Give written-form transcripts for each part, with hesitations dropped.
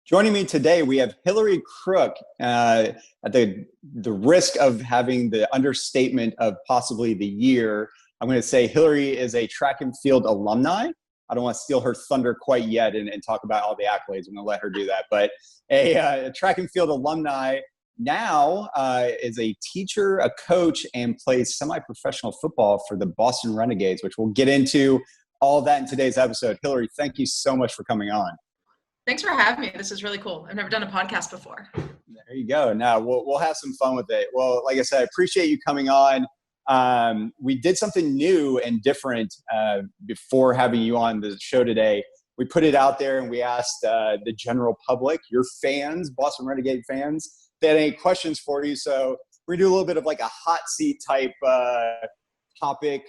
Joining me today, we have Hillary Crook. At the risk of having the understatement of possibly the year, I'm going to say Hillary is a track and field alumni. I don't want to steal her thunder quite yet and talk about all the accolades. I'm going to let her do that. But a track and field alumni now is a teacher, a coach, and plays semi-professional football for the Boston Renegades, which we'll get into all that in today's episode. Hillary, thank you so much for coming on. Thanks for having me. This is really cool. I've never done a podcast before. There you go. Now we'll have some fun with it. Well, like I said, I appreciate you coming on. We did something new and different before having you on the show today. We put it out there and we asked the general public, your fans, Boston Renegade fans, if they had any questions for you. So we're going to do a little bit of like a hot seat type topic,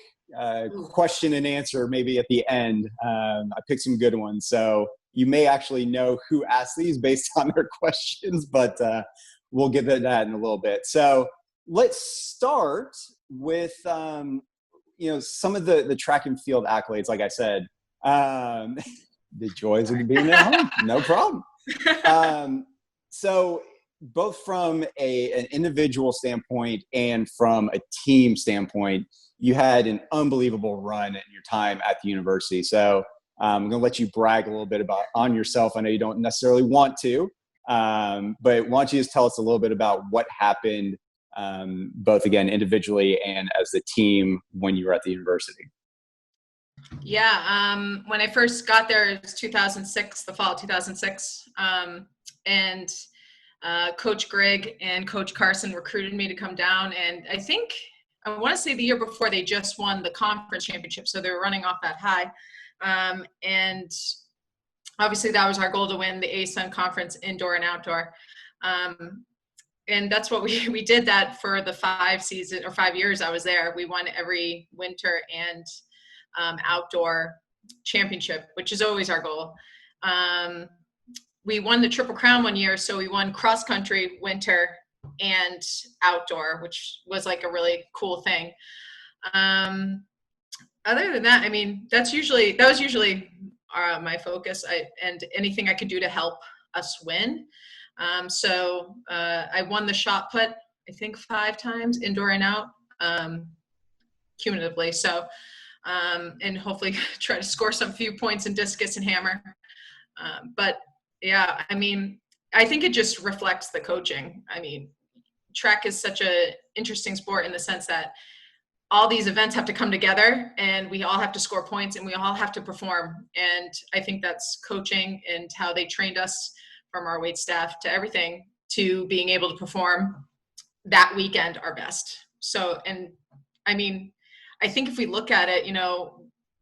question and answer maybe at the end. I picked some good ones. So you may actually know who asked these based on their questions, but we'll get to that in a little bit. So let's start with, some of the track and field accolades. Like I said, the joys of being at home, no problem. So both from an individual standpoint and from a team standpoint, you had an unbelievable run in your time at the university. So I'm going to let you brag a little bit on yourself. I know you don't necessarily want to, but why don't you just tell us a little bit about what happened, both again, individually and as the team when you were at the university? Yeah. When I first got there, it was 2006, the fall of 2006. And Coach Greg and Coach Carson recruited me to come down. And I want to say the year before they just won the conference championship. So they were running off that high. And obviously that was our goal, to win the ASUN conference indoor and outdoor. And that's what we did that for the 5 years I was there. We won every winter and outdoor championship, which is always our goal. We won the Triple Crown one year. So we won cross country, winter, and outdoor, which was like a really cool thing. Other than that, that was usually my focus. And anything I could do to help us win. So I won the shot put, I think 5 times, indoor and out, cumulatively. So, and hopefully try to score some few points in discus and hammer. But yeah, I think it just reflects the coaching. Track is such a interesting sport in the sense that all these events have to come together and we all have to score points and we all have to perform. And I think that's coaching and how they trained us, from our wait staff to everything, to being able to perform that weekend our best. So, and I think if we look at it,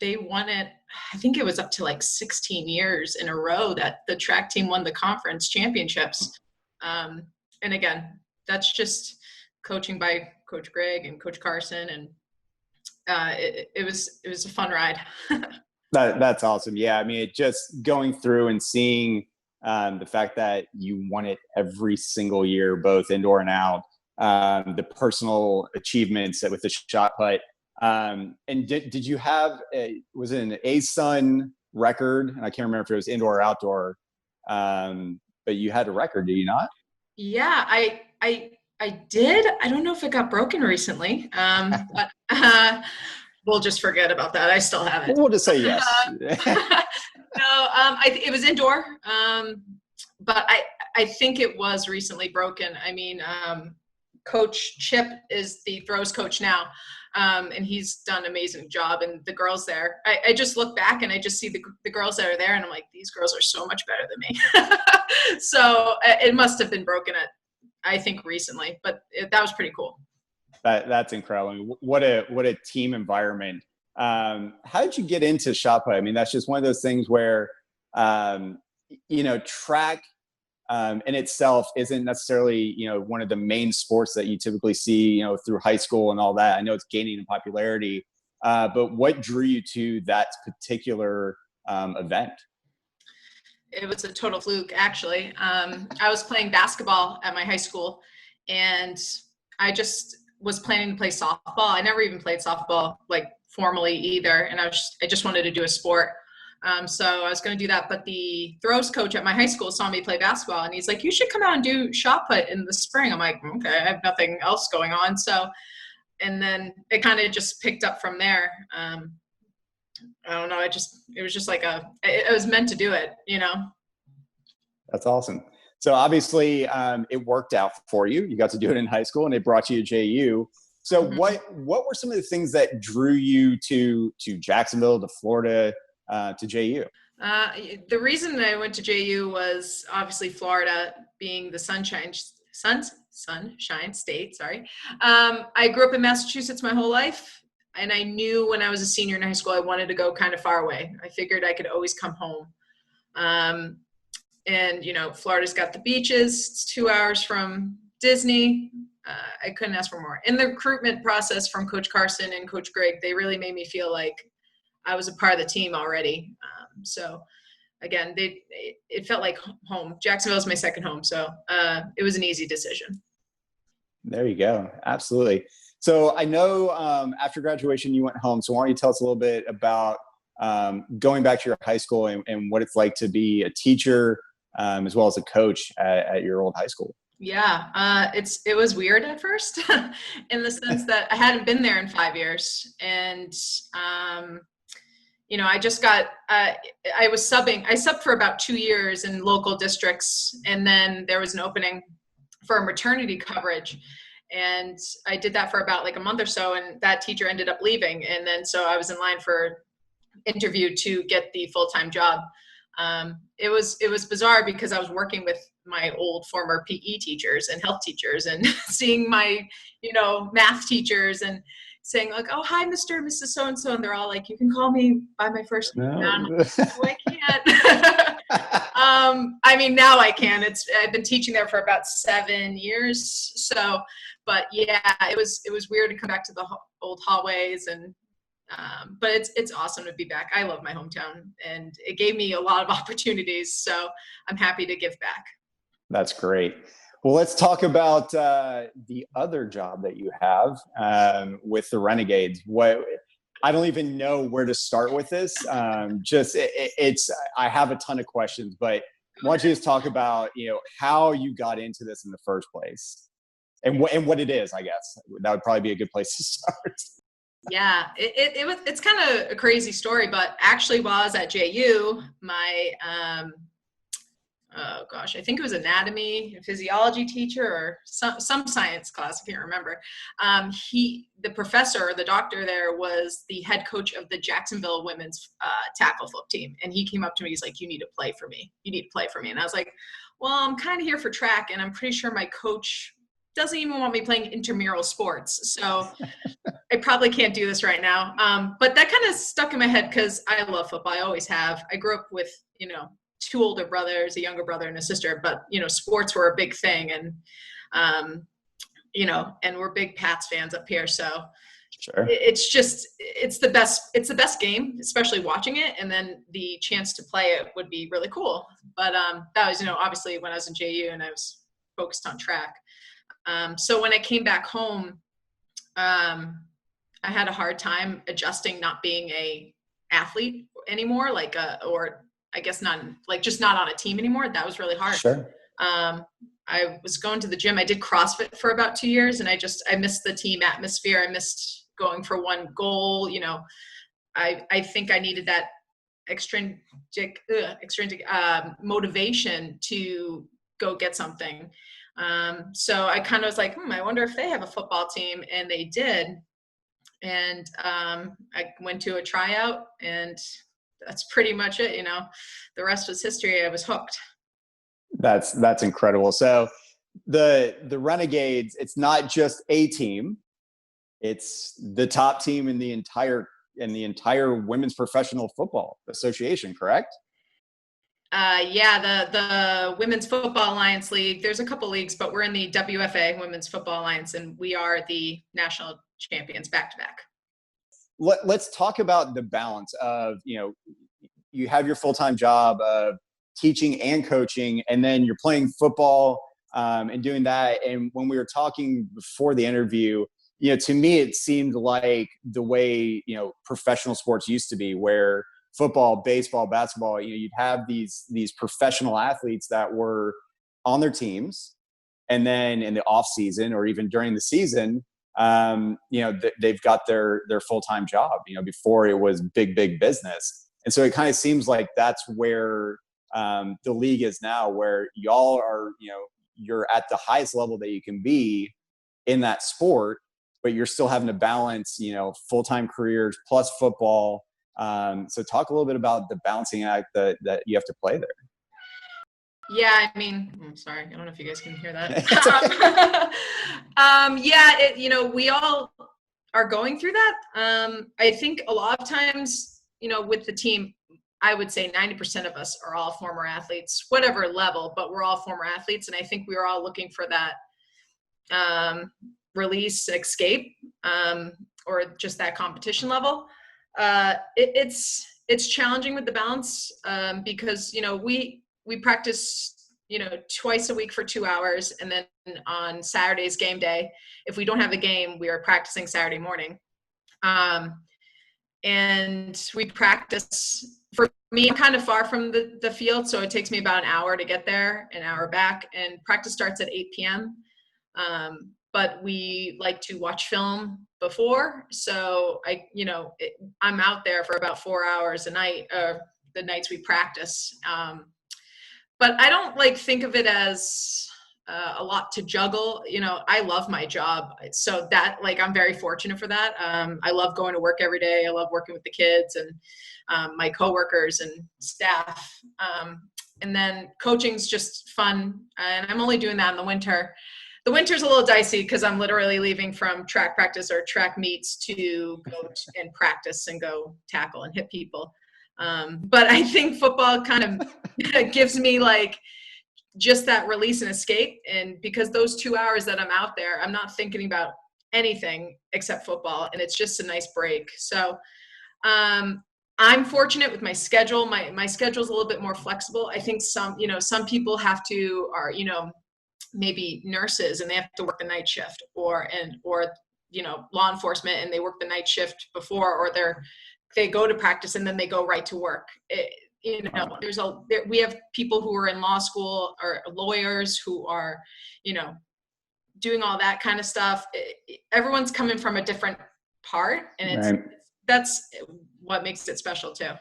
they won it, I think it was up to like 16 years in a row that the track team won the conference championships. And again, that's just coaching by Coach Greg and Coach Carson, and it was a fun ride. That's awesome. Yeah, it just going through and seeing the fact that you won it every single year, both indoor and out, the personal achievements with the shot put. And did you have was it an ASUN record? And I can't remember if it was indoor or outdoor, but you had a record, did you not? Yeah, I did. I don't know if it got broken recently, but we'll just forget about that. I still have it. We'll just say yes. No, it was indoor, but I think it was recently broken. Coach Chip is the throws coach now, and he's done an amazing job. And the girls there, I just look back and I just see the girls that are there, and I'm like, these girls are so much better than me. So it must have been broken I think recently, but that was pretty cool. That's incredible. What a team environment. How did you get into shot put? That's just one of those things where, track in itself isn't necessarily, one of the main sports that you typically see, through high school and all that. I know it's gaining in popularity, but what drew you to that particular event? It was a total fluke, actually. I was playing basketball at my high school, and I just was planning to play softball. I never even played softball, like, formally either, and I just wanted to do a sport. So I was going to do that, but the throws coach at my high school saw me play basketball, and he's like, you should come out and do shot put in the spring. I'm like, okay, I have nothing else going on. So, and then it kind of just picked up from there. I don't know. It was just like it was meant to do it, you know? That's awesome. So obviously it worked out for you. You got to do it in high school and it brought you to JU. So what were some of the things that drew you to Jacksonville, to Florida, to JU? The reason I went to JU was obviously Florida being the sunshine state. Sorry. I grew up in Massachusetts my whole life, and I knew when I was a senior in high school, I wanted to go kind of far away. I figured I could always come home. And, you know, Florida's got the beaches. It's 2 hours from Disney. I couldn't ask for more. In the recruitment process from Coach Carson and Coach Greg, they really made me feel like I was a part of the team already. So again, it felt like home. Jacksonville is my second home. So it was an easy decision. There you go. Absolutely. So I know after graduation, you went home. So why don't you tell us a little bit about going back to your high school and what it's like to be a teacher as well as a coach at your old high school? Yeah, it was weird at first in the sense that I hadn't been there in 5 years. And, you know, I just got, I subbed for about 2 years in local districts. And then there was an opening for a maternity coverage. And I did that for about like a month or so. And that teacher ended up leaving. And then, so I was in line for interview to get the full-time job. It was bizarre because I was working with my old former PE teachers and health teachers and seeing my, you know, math teachers and saying like, oh, hi, Mr. and Mrs. So-and-so. And they're all like, you can call me by my first name. No. I can't. I mean, now I can. I've been teaching there for about 7 years. So, but yeah, it was weird to come back to the old hallways and, but it's awesome to be back. I love my hometown and it gave me a lot of opportunities. So I'm happy to give back. That's great. Well, let's talk about the other job that you have with the Renegades. I don't even know where to start with this. I have a ton of questions, but why don't you just talk about, you know, how you got into this in the first place and what it is, I guess. That would probably be a good place to start. Yeah, it's kind of a crazy story, but actually while I was at JU, my, I think it was anatomy and physiology teacher or some science class, I can't remember. The professor, the doctor there was the head coach of the Jacksonville women's tackle football team. And he came up to me, he's like, you need to play for me. You need to play for me. And I was like, well, I'm kind of here for track and I'm pretty sure my coach doesn't even want me playing intramural sports. So I probably can't do this right now. But that kind of stuck in my head because I love football. I always have. I grew up with, you know, 2 older brothers, a younger brother and a sister, but, you know, sports were a big thing. And, you know, and we're big Pats fans up here. So sure. It's the best game, especially watching it. And then the chance to play it would be really cool. But that was, you know, obviously when I was in JU and I was focused on track. So when I came back home, I had a hard time adjusting not being a athlete anymore, or I guess not, like just not on a team anymore. That was really hard. Sure. I was going to the gym. I did CrossFit for about 2 years and I missed the team atmosphere. I missed going for one goal. You know, I think I needed that extrinsic motivation to go get something. So I kind of was like, I wonder if they have a football team, and they did. And I went to a tryout, and that's pretty much it. You know, the rest was history. I was hooked. That's incredible. So the Renegades, it's not just a team; it's the top team in the entire Women's Professional Football Association, correct? Yeah, the Women's Football Alliance League. There's a couple leagues, but we're in the WFA Women's Football Alliance, and we are the national champions back to back. Let's talk about the balance of, you know, you have your full-time job of teaching and coaching, and then you're playing football and doing that. And when we were talking before the interview, you know, to me, it seemed like the way, you know, professional sports used to be, where football, baseball, basketball, you'd have these professional athletes that were on their teams. And then in the off season or even during the season, they've got their full-time job, before it was big business. And so it kind of seems like that's where the league is now, where y'all are, you're at the highest level that you can be in that sport, but you're still having to balance, full-time careers plus football. So talk a little bit about the balancing act that you have to play there. Yeah, I mean, I'm sorry. I don't know if you guys can hear that. We all are going through that. I think a lot of times, with the team, I would say 90% of us are all former athletes, whatever level, but we're all former athletes. And I think we were all looking for that release, escape, or just that competition level. It's challenging with the balance because, we practice, twice a week for 2 hours. And then on Saturday's game day, if we don't have a game, we are practicing Saturday morning. And we practice, for me, I'm kind of far from the field. So it takes me about an hour to get there, an hour back, and practice starts at 8 p.m. But we like to watch film before. So I'm out there for about 4 hours a night, the nights we practice. But I don't think of it as a lot to juggle. I love my job. So that I'm very fortunate for that. I love going to work every day. I love working with the kids and my coworkers and staff. And then coaching's just fun. And I'm only doing that in the winter. The winter's a little dicey because I'm literally leaving from track practice or track meets to go and practice and go tackle and hit people. But I think football kind of gives me just that release and escape. And because those 2 hours that I'm out there, I'm not thinking about anything except football. And it's just a nice break. So I'm fortunate with my schedule. My schedule is a little bit more flexible. I think some people are maybe nurses and they have to work the night shift or law enforcement and they work the night shift before, or they go to practice and then they go right to work. We have people who are in law school or lawyers who are, doing all that kind of stuff. Everyone's coming from a different part, and that's what makes it special too.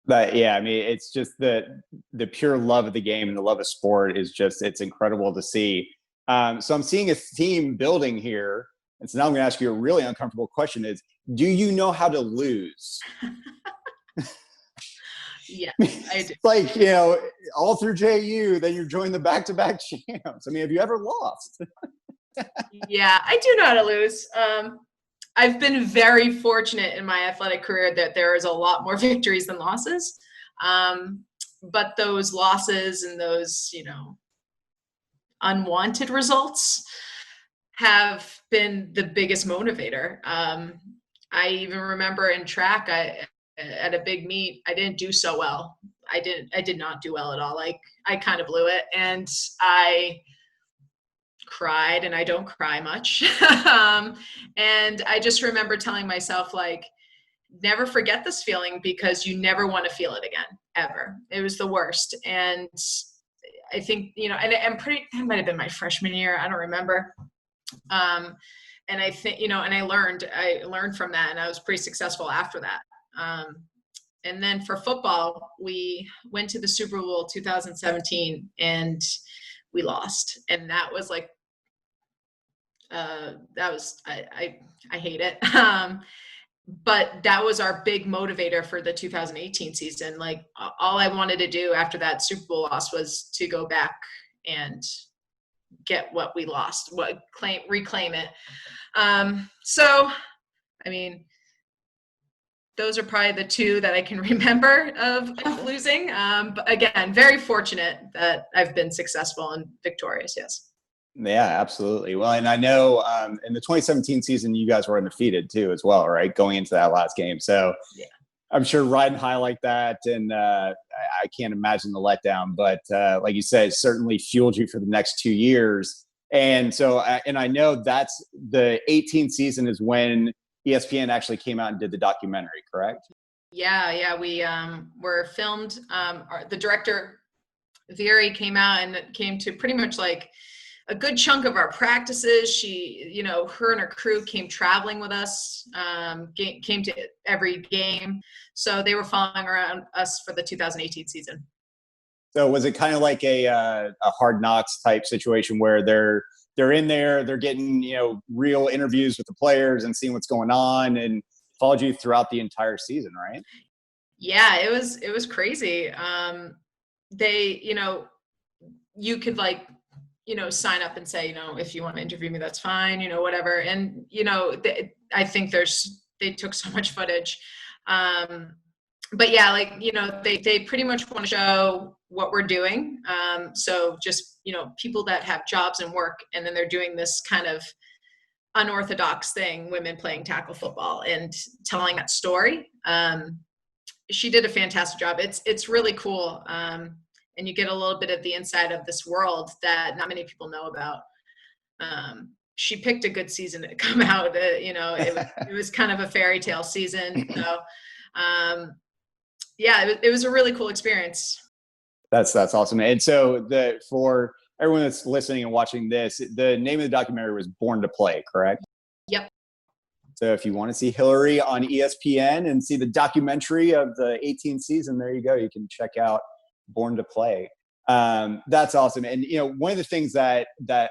But yeah, I mean, it's just the pure love of the game and the love of sport is it's incredible to see. So I'm seeing a theme building here. And so now I'm going to ask you a really uncomfortable question is, do you know how to lose? Yeah, I do. All through JU, then you're joining the back-to-back champs. I mean, have you ever lost? Yeah, I do know how to lose. I've been very fortunate in my athletic career that there is a lot more victories than losses. But those losses and those, unwanted results have been the biggest motivator. I even remember in track, at a big meet, I didn't do so well. I did not do well at all. I kind of blew it, and I cried, and I don't cry much. And I just remember telling myself, never forget this feeling because you never want to feel it again, ever. It was the worst. And I think, and that might have been my freshman year. I don't remember. And I think, and I learned from that, and I was pretty successful after that. And then for football, we went to the Super Bowl 2017 and we lost. And that was I hate it. But that was our big motivator for the 2018 season. All I wanted to do after that Super Bowl loss was to go back and get what we lost, reclaim it. So, I mean, those are probably the two that I can remember of losing. But again, very fortunate that I've been successful and victorious. Yes. Yeah, absolutely. Well, and I know in the 2017 season, you guys were undefeated too, as well, right? Going into that last game. So yeah, I'm sure riding high like that, and I can't imagine the letdown, but like you said, it certainly fueled you for the next 2 years. And so, and I know that's the 18th season is when ESPN actually came out and did the documentary, correct? Yeah, we were filmed. The director, Viri, came out and came to pretty much like a good chunk of our practices. She, her and her crew came traveling with us, came to every game. So they were following around us for the 2018 season. So was it kind of like a Hard Knocks type situation where they're in there, they're getting, real interviews with the players and seeing what's going on, and followed you throughout the entire season, right? Yeah, it was crazy. They, you could like, sign up and say, if you want to interview me, that's fine, whatever. And, I think they took so much footage. But yeah, like, they pretty much want to show what we're doing. So just, people that have jobs and work, and then they're doing this kind of unorthodox thing, women playing tackle football, and telling that story. She did a fantastic job. It's really cool. And you get a little bit of the inside of this world that not many people know about. She picked a good season to come out. It was kind of a fairy tale season. So, yeah, it was a really cool experience. That's awesome. And so for everyone that's listening and watching this, the name of the documentary was Born to Play, correct? Yep. So if you want to see Hillary on ESPN and see the documentary of the 18th season, there you go. You can check out Born to Play. That's awesome. And, one of the things that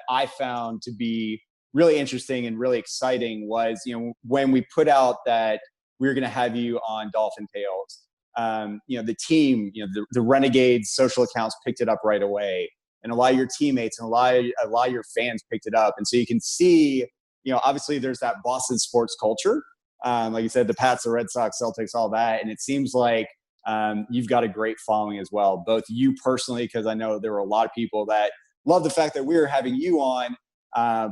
I found to be really interesting and really exciting was, when we put out that we were going to have you on Dolphin Tales, the team, the Renegades social accounts picked it up right away. And a lot of your teammates and a lot of your fans picked it up. And so you can see, obviously there's that Boston sports culture. Like you said, the Pats, the Red Sox, Celtics, all that. And it seems like you've got a great following as well, both you personally, because I know there were a lot of people that love the fact that we were having you on,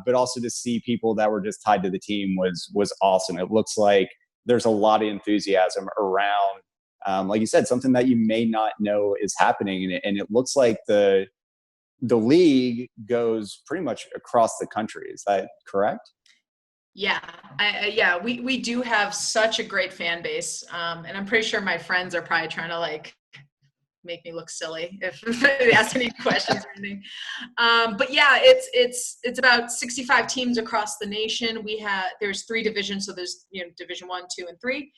but also to see people that were just tied to the team was awesome. It looks like there's a lot of enthusiasm around, like you said, something that you may not know is happening. And it looks like the league goes pretty much across the country. Is that correct? Yeah, we do have such a great fan base, and I'm pretty sure my friends are probably trying to like make me look silly if they ask any questions or anything. But yeah, it's about 65 teams across the nation. There's 3 divisions, so there's Division 1, 2, and 3,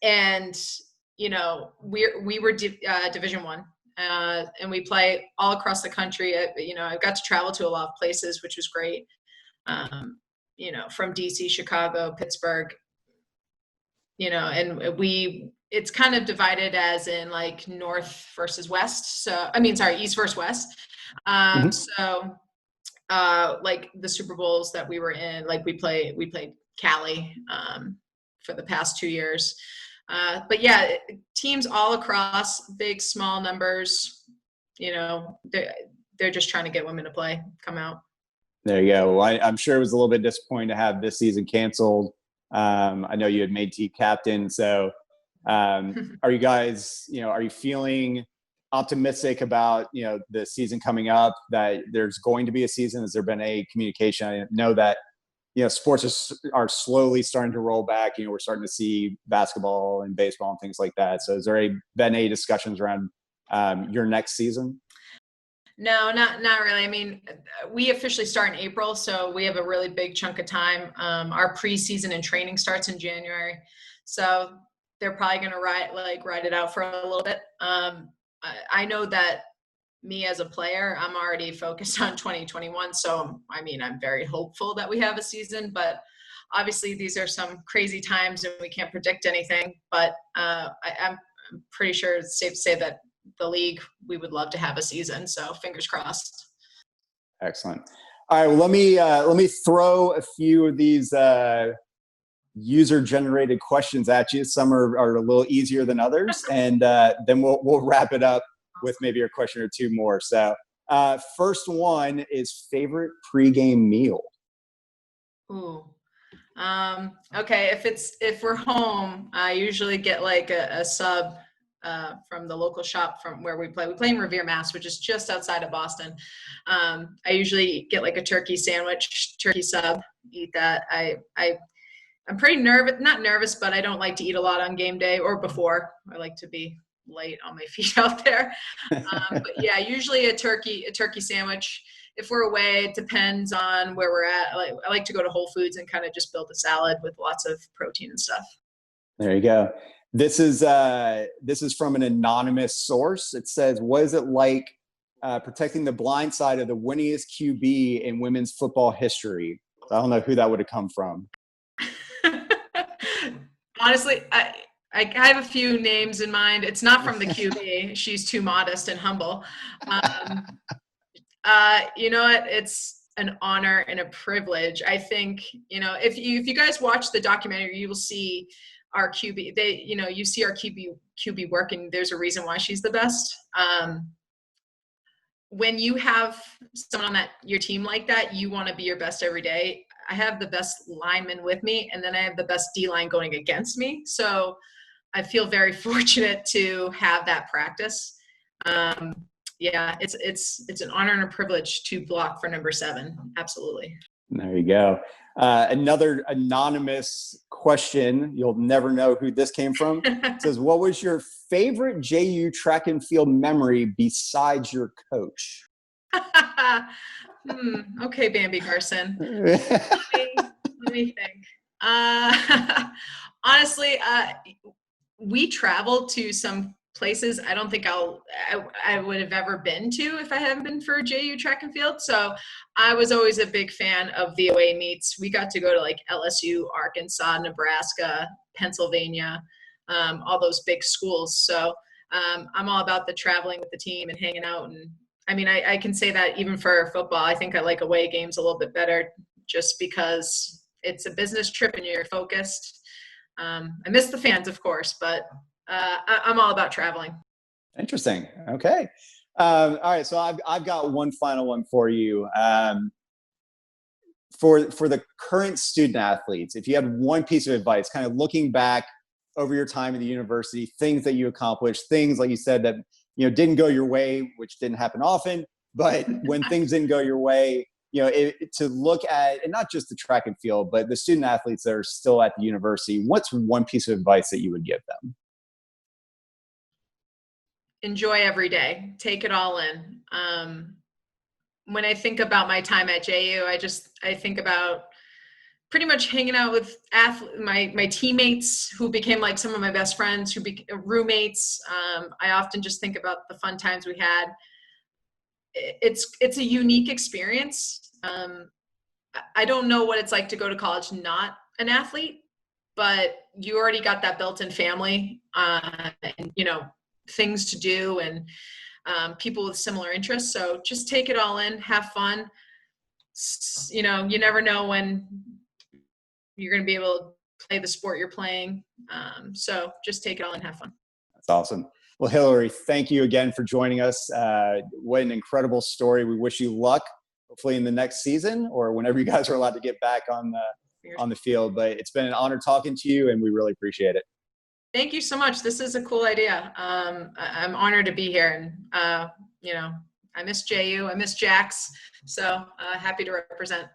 and we were Division 1. And we play all across the country. I got to travel to a lot of places, which was great. From DC, Chicago, Pittsburgh, and it's kind of divided as in like North versus West. East versus West. So, like the Super Bowls that we were in, like we played Cali, for the past 2 years. But yeah, teams all across, big, small numbers, they're just trying to get women to come out. There you go. Well, I'm sure it was a little bit disappointing to have this season canceled. I know you had made team captain. So are you guys, are you feeling optimistic about, the season coming up, that there's going to be a season? Has there been a communication? I know that, sports are slowly starting to roll back. We're starting to see basketball and baseball and things like that. So has there been any discussions around your next season? No, not really. I mean, we officially start in April, so we have a really big chunk of time. Our preseason and training starts in January, so they're probably going to ride it out for a little bit. I know that me as a player, I'm already focused on 2021. So, I'm very hopeful that we have a season, but obviously these are some crazy times and we can't predict anything, but I'm pretty sure it's safe to say that the league, we would love to have a season. So fingers crossed. Excellent. All right. Well, let me throw a few of these user-generated questions at you. Some are a little easier than others, and then we'll wrap it up with maybe a question or two more. So, first one is favorite pregame meal. Ooh. Okay. If we're home, I usually get like a sub from the local shop from where we play. We play in Revere, Mass, which is just outside of Boston. I usually get like a turkey sandwich, turkey sub, eat that. I'm pretty nervous, not nervous, but I don't like to eat a lot on game day or before. I like to be light on my feet out there. But yeah, usually a turkey sandwich. If we're away, it depends on where we're at. I like to go to Whole Foods and kind of just build a salad with lots of protein and stuff. There you go. This is from an anonymous source. It says, what is it like protecting the blind side of the winningest QB in women's football history? So I don't know who that would have come from. Honestly, I have a few names in mind. It's not from the QB. She's too modest and humble. You know what? It's an honor and a privilege. I think, if you guys watch the documentary, you will see our QB. You see our QB working. There's a reason why she's the best. When you have someone on your team like that, you want to be your best every day. I have the best lineman with me, and then I have the best D-line going against me. So I feel very fortunate to have that practice. Yeah, it's an honor and a privilege to block for number 7. Absolutely. There you go. Another anonymous question. You'll never know who this came from. It says, what was your favorite JU track and field memory besides your coach? Okay, Bambi Carson. Let me think. Honestly, we traveled to some places I don't think I would have ever been to if I hadn't been for JU track and field. So I was always a big fan of the away meets. We got to go to like LSU, Arkansas, Nebraska, Pennsylvania, all those big schools. So I'm all about the traveling with the team and hanging out. And I mean, I can say that even for football, I think I like away games a little bit better just because it's a business trip and you're focused. I miss the fans, of course, but I'm all about traveling. Interesting. Okay. All right. So I've got one final one for you. For the current student athletes, if you had one piece of advice, kind of looking back over your time at the university, things that you accomplished, things like you said that didn't go your way, which didn't happen often, but when things didn't go your way, to look at, and not just the track and field, but the student athletes that are still at the university, what's one piece of advice that you would give them? Enjoy every day. Take it all in. When I think about my time at JU, I think about pretty much hanging out with my teammates who became like some of my best friends, who became roommates. I often just think about the fun times we had. It's a unique experience. I don't know what it's like to go to college not an athlete, but you already got that built-in family, and things to do and people with similar interests. So just take it all in, have fun. You never know when you're going to be able to play the sport you're playing. So just take it all and have fun. That's awesome. Well, Hillary, thank you again for joining us. What an incredible story. We wish you luck, hopefully in the next season or whenever you guys are allowed to get back on the field. But it's been an honor talking to you, and we really appreciate it. Thank you so much. This is a cool idea. I'm honored to be here. And, I miss JU. I miss Jax. So happy to represent.